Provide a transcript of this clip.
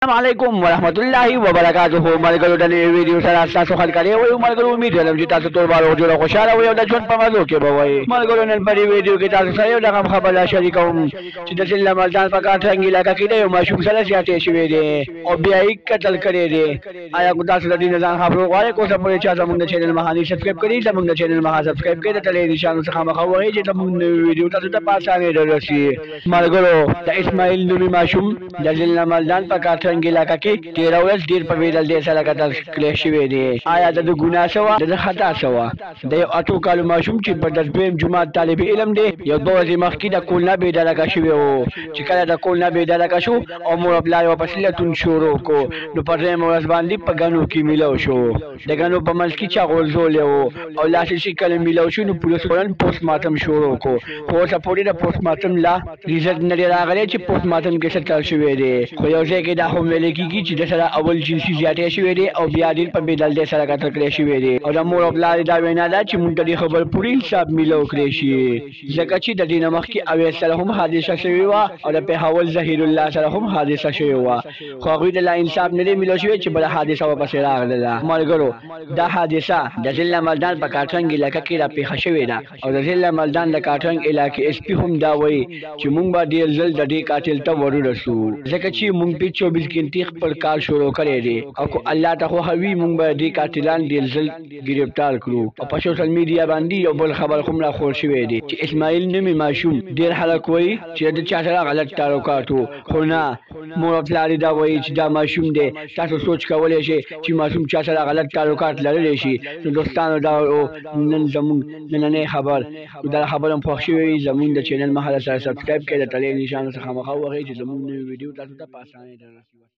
السلام علیکم ورحمۃ اللہ وبرکاتہ ملګرو د نوې ویډیو سره تاسو خلک لري وایو ملګرو امید لرم چې تاسو ټول باندې جوړه خوشاله وي او د ژوند په مزو کې به وایي ملګرو نن په دې ویډیو کې تاسو سره یو دغه خبره شریکوم چې د ضلع ملتان په کاټرنګ علاقه کې د یو ماشوم سره زیاتې شوې دي او بیا یې قتل کړی دی آیا تاسو د دې ځان خبرو غواړئ کوم څه چې زموږ د چینل مهانی سبسکرایب کړئ زموږ د چینل مها سبسکرایب کړئ د تلې نشانو څخه مخه وایي چې زموږ نوې ویډیو تاسو ته په اسانه درشي ملګرو د اسماعیل نومي ماشوم د ضلع ملتان په کاټرنګ علاقه کې 13 ورځ ډیر په ویل دي سره قتل کړی شوی دی آیا د ګناه سوا د خطا سوا د یو اټو کالو ماشوم چې په دسبیم جماعت طالب علم دی یو دوه ورځې مخکې د کول نه بېدرکه شوی و چې کله د کول نه بېدرکه شو او مور پلار یې واپس لټون شروع کو نو په درېیمه ورځ باندې په ګنو کې میلاو شو د ګنو په منځ کې چا غورځولی و او لاس چې کله میلاو شو نو پولیس فورن پوسټ مارټم شروع کو خو اوسه پورې د پوسټ مارټم لا ریزلټ نه دی راغلی چې پوسټ مارټم کې څه چل شوی دی خو یو ځای کې دا هم ویل کېږي چې د سره اول جنسي زیاتې شوې دي او بیا ډېر په بېدلدۍ سره قتل کړی شوی دی او د مور او پلار دا وینا ده چې موږ ته دې خبر پوره حساب میلاو کړی شي ځکه چې د دې نه مخکې اویس سره هم حادثه شوې وه او د پېښور ظهیر الله سره هم حادثه شوې وه خو هغوی ته لا انصاف نه دی میلاو شوی چې بله حادثه ورپسې راغله ملګرو دا حادثه د ضلع ملتان په کاټرنګ علاقه کې راپېښه شوې ده او د ضلع ملتان د کاټرنګ علاقې اس پي هم دا وایي چې موږ به ډېر ژر د دې قاتل ته ورورسو ځکه چې موږ په 24 ګنټې خپل کار شروع کړی دی او کو الله ته خو هوی مونږ به دې قاتلان ډېر ژر ګرفتار کړو او په سوشل میډیا باندې یو بل خبر هم راخور شوی دی چې اسماعیل نومي ماشوم ډېر خلک وایي چې د چا سره غلط تعلقات وو خو نه مور او پلار دا وایي چې دا ماشوم دی تاسو سوچ کولی شئ چې ماشوم چا سره غلط تعلقات لرلی شي نو دوستانو دا نن زموږ نننی خبر دا خبر هم خوښ شوی زموږ د چینل مهاله سره سبسکرایب کړئ د تلې نشانو څخه مخه ووهئ چې زموږ نوې ویډیو تاسو ته په اسانۍ دررسي